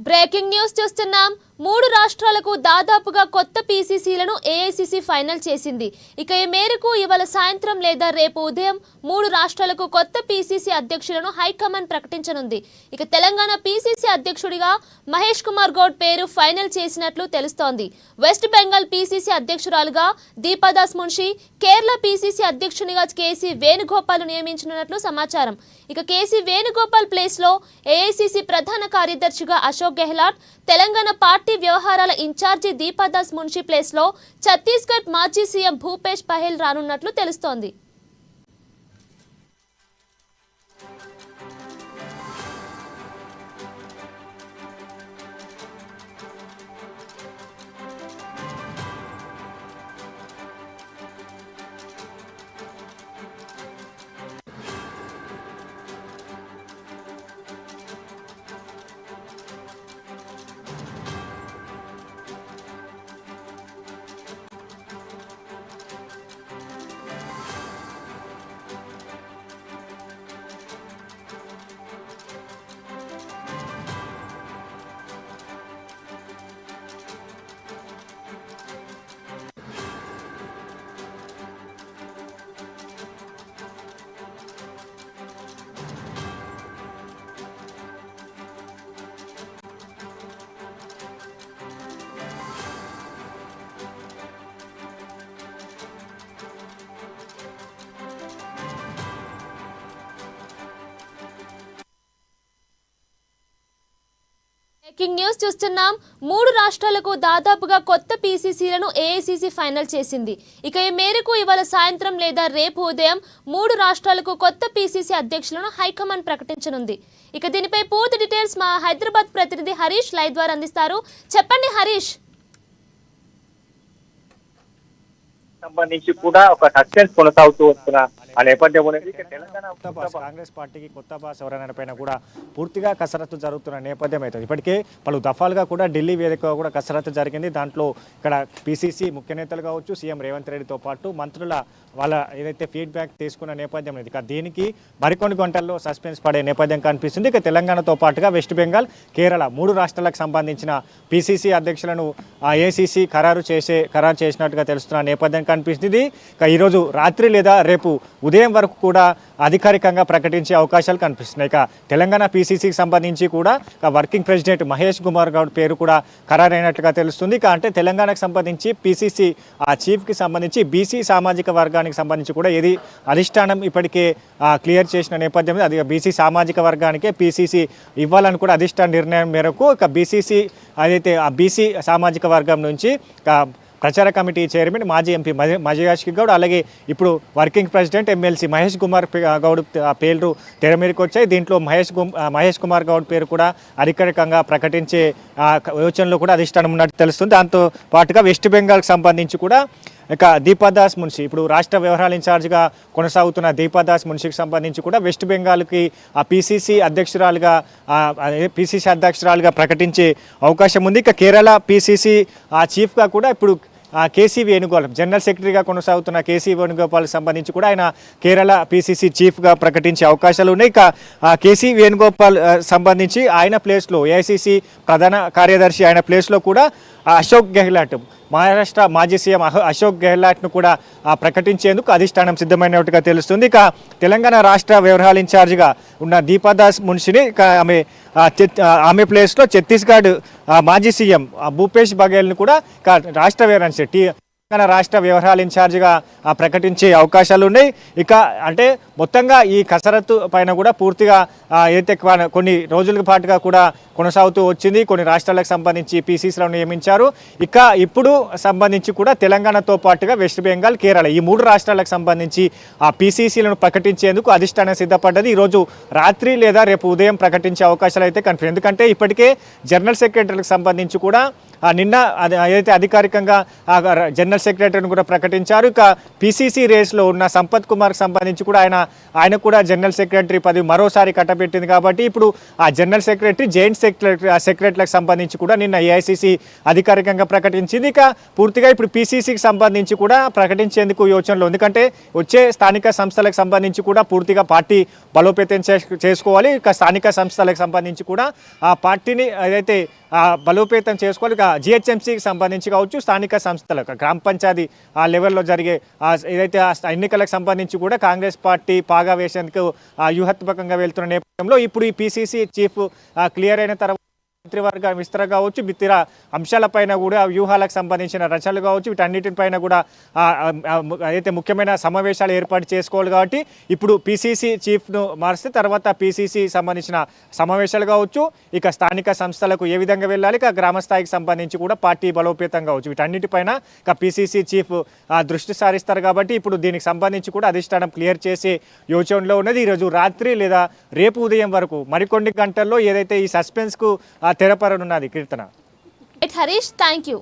Breaking news చూస్తున్నాం. 3 రాష్ట్రాలకు దాదాపుగా కొత్త పీసీసీలను ఏఐసీసీ ఫైనల్ చేసింది. ఇక ఈ మేరకు ఇవాళ సాయంత్రం లేదా రేపు ఉదయం 3 రాష్ట్రాలకు కొత్త పీసీసీ అధ్యక్షులను హైకమాండ్ ప్రకటించనుంది. ఇక తెలంగాణ పీసీసీ అధ్యక్షుడిగా మహేష్ కుమార్ గౌడ్ పేరు ఫైనల్ చేసినట్లు తెలుస్తోంది. వెస్ట్ బెంగాల్ పీసీసీ అధ్యక్షురాలుగా దీపాదాస్ మున్షి, కేరళ పీసీసీ అధ్యక్షునిగా కేసీ వేణుగోపాల్ నియమించనున్నట్లు సమాచారం. ఇక కేసీ వేణుగోపాల్ ప్లేస్ లో ఏఐసీసీ ప్రధాన కార్యదర్శిగా అశోక్ గెహ్లాట్, తెలంగాణ పార్టీ వ్యవహారాల ఇన్ఛార్జి దీపాదాస్ మున్షి ప్లేస్ లో ఛత్తీస్గఢ్ మాజీ సీఎం భూపేష్ బఘెల్ రానున్నట్లు తెలుస్తోంది. బ్రేకింగ్ న్యూస్ చూస్తున్నాం. 3 రాష్ట్రాలకు దాదాపుగా కొత్త పీసీసీలను ఏఐసీసీ ఫైనల్ చేసింది. ఇక ఈ మేరకు ఇవాళ సాయంత్రం లేదా రేపు ఉదయం 3 రాష్ట్రాలకు కొత్త పీసీసీ అధ్యక్షులను హైకమాండ్ ప్రకటించనుంది. ఇక దీనిపై పూర్తి డీటెయిల్స్ మా హైదరాబాద్ ప్రతినిధి హరీష్ లైవ్ ద్వారా అందిస్తారు. చెప్పండి హరీష్. సంబంధించి కూడా ఒక సస్పెన్స్ కొనసాగుతూ వస్తున్న ఆ నేపథ్యంలో కాంగ్రెస్ పార్టీకి కొత్త బాస్ ఎవరైనా పైన కూడా పూర్తిగా కసరత్తు జరుగుతున్న నేపథ్యం అవుతుంది. ఇప్పటికే పలు దఫాలుగా కూడా ఢిల్లీ వేదికగా కూడా కసరత్తు జరిగింది. దాంట్లో ఇక్కడ పీసీసీ ముఖ్య నేతలు కావచ్చు, సీఎం రేవంత్ రెడ్డితో పాటు మంత్రుల వాళ్ళ ఏదైతే ఫీడ్బ్యాక్ తీసుకున్న నేపథ్యం ఇది. ఇక దీనికి మరికొన్ని గంటల్లో సస్పెన్స్ పడే నేపథ్యం కనిపిస్తుంది. ఇక తెలంగాణతో పాటుగా వెస్ట్ బెంగాల్, కేరళ 3 రాష్ట్రాలకు సంబంధించిన పీసీసీ అధ్యక్షులను ఏఐసీసీ ఖరారు చేసినట్టుగా తెలుస్తున్న నేపథ్యం కనిపిస్తుంది. ఇక ఈరోజు రాత్రి లేదా రేపు ఉదయం వరకు కూడా అధికారికంగా ప్రకటించే అవకాశాలు కనిపిస్తున్నాయి. ఇక తెలంగాణ పీసీసీకి సంబంధించి కూడా వర్కింగ్ ప్రెసిడెంట్ మహేష్ కుమార్ గౌడ్ పేరు కూడా ఖరారైనట్టుగా తెలుస్తుంది. ఇక అంటే తెలంగాణకు సంబంధించి పీసీసీ చీఫ్కి సంబంధించి బీసీ సామాజిక వర్గానికి సంబంధించి కూడా ఏది అధిష్టానం ఇప్పటికే క్లియర్ చేసిన నేపథ్యం అది బీసీ సామాజిక వర్గానికే పీసీసీ ఇవ్వాలని కూడా అధిష్టాన నిర్ణయం మేరకు ఇక బీసీసీ అదైతే ఆ బీసీ సామాజిక వర్గం నుంచి ప్రచార కమిటీ చైర్మన్ మాజీ ఎంపీ మజయాష్ గౌడ్, అలాగే ఇప్పుడు working president MLC Mahesh Kumar Goud పేర్లు తెర మీదకి వచ్చాయి. దీంట్లో మహేష్ కుమార్ గౌడ్ పేరు కూడా అధికారికంగా ప్రకటించే యోచనలో కూడా అధిష్టానం ఉన్నట్టు తెలుస్తుంది. దాంతో పాటుగా వెస్ట్ బెంగాల్కి సంబంధించి కూడా ఇక దీపాదాస్ మున్షి ఇప్పుడు రాష్ట్ర వ్యవహారాల ఇన్ఛార్జ్గా కొనసాగుతున్న దీపాదాస్ మున్షికి సంబంధించి కూడా వెస్ట్ బెంగాల్కి ఆ పీసీసీ అధ్యక్షురాలుగా ప్రకటించే అవకాశం ఉంది. ఇక కేరళ పీసీసీ చీఫ్గా కూడా ఇప్పుడు కేసీ వేణుగోపాల్ జనరల్ సెక్రటరీగా కొనసాగుతున్న కేసీ వేణుగోపాల్కి సంబంధించి కూడా ఆయన కేరళ పీసీసీ చీఫ్గా ప్రకటించే అవకాశాలు ఉన్నాయి. ఇక కేసీ వేణుగోపాల్ సంబంధించి ఆయన ప్లేస్లో ఏఐసీసీ ప్రధాన కార్యదర్శి ఆయన ప్లేస్లో కూడా అశోక్ గెహ్లాట్ మహారాష్ట్ర మాజీ సీఎం అశోక్ గెహ్లాట్ను కూడా ప్రకటించేందుకు అధిష్టానం సిద్ధమైనట్టుగా తెలుస్తుంది. ఇక తెలంగాణ రాష్ట్ర వ్యవహారాల ఇన్ఛార్జిగా ఉన్న దీపాదాస్ మున్షిని ఆమె ప్లేస్లో ఛత్తీస్గఢ్ మాజీ సీఎం భూపేష్ బఘెల్ను కూడా రాష్ట్ర వ్యవహారాల ఇన్ఛార్జిగా ప్రకటించే అవకాశాలు ఉన్నాయి. ఇక అంటే మొత్తంగా ఈ కసరత్తు పైన కూడా పూర్తిగా అయితే కొన్ని రోజుల పాటుగా కూడా కొనసాగుతూ వచ్చింది. కొన్ని రాష్ట్రాలకు సంబంధించి పీసీసీలను నియమించారు. ఇక ఇప్పుడు సంబంధించి కూడా తెలంగాణతో పాటుగా వెస్ట్ బెంగాల్, కేరళ ఈ 3 రాష్ట్రాలకు సంబంధించి ఆ పీసీసీలను ప్రకటించేందుకు అధిష్టానం సిద్ధపడ్డది. ఈరోజు రాత్రి లేదా రేపు ఉదయం ప్రకటించే అవకాశాలు అయితే కనిపిస్తుంది. ఎందుకంటే ఇప్పటికే జనరల్ సెక్రటరీలకు సంబంధించి కూడా నిన్న ఏదైతే అధికారికంగా జనరల్ సెక్రటరీని కూడా ప్రకటించారు. ఇక పీసీసీ రేస్లో ఉన్న సంపత్ కుమార్కి సంబంధించి కూడా ఆయన ఆయన కూడా జనరల్ సెక్రటరీ పదవి మరోసారి కట్టబెట్టింది కాబట్టి ఇప్పుడు ఆ జనరల్ సెక్రటరీ జాయింట్ సెక్రటరీలకు సంబంధించి కూడా నిన్న ఏఐసిసి అధికారికంగా ప్రకటించింది. ఇక పూర్తిగా ఇప్పుడు పిసిసికి సంబంధించి కూడా ప్రకటించేందుకు యోచనలో, ఎందుకంటే వచ్చే స్థానిక సంస్థలకు సంబంధించి కూడా పూర్తిగా పార్టీ బలోపేతం చేసుకోవాలి. ఇక స్థానిక సంస్థలకు సంబంధించి కూడా ఆ పార్టీని ఏదైతే బలోపేతం చేసుకోవాలి. ఇక జిహెచ్ఎంసీకి సంబంధించి కావచ్చు, స్థానిక సంస్థలకు గ్రామ పంచాయతీ ఆ లెవెల్లో జరిగే ఏదైతే ఎన్నికలకు సంబంధించి కూడా కాంగ్రెస్ పార్టీ పాగా వేసేందుకు వ్యూహాత్మకంగా వెళ్తున్న నేపథ్యంలో ఇప్పుడు ఈ పిసిసి చీఫ్ క్లియర్ అయిన తర్వాత మంత్రివర్గ విస్తరణ కావచ్చు, ఇతర అంశాలపైన కూడా వ్యూహాలకు సంబంధించిన రచనలు కావచ్చు, వీటన్నిటిపైన కూడా అయితే ముఖ్యమైన సమావేశాలు ఏర్పాటు చేసుకోవాలి. కాబట్టి ఇప్పుడు పిసిసి చీఫ్ను మారిస్తే తర్వాత పిసిసి సంబంధించిన సమావేశాలు కావచ్చు, ఇక స్థానిక సంస్థలకు ఏ విధంగా వెళ్ళాలి, ఇక గ్రామ స్థాయికి సంబంధించి కూడా పార్టీ బలోపేతం కావచ్చు, వీటన్నిటిపైన ఇక పిసిసి చీఫ్ దృష్టి సారిస్తారు. కాబట్టి ఇప్పుడు దీనికి సంబంధించి కూడా అధిష్టానం క్లియర్ చేసే యోచనలో ఉన్నది. ఈరోజు రాత్రి లేదా రేపు ఉదయం వరకు మరికొన్ని గంటల్లో ఏదైతే ఈ సస్పెన్స్కు తెరపరనున్నది. కీర్తన. Harish, thank you.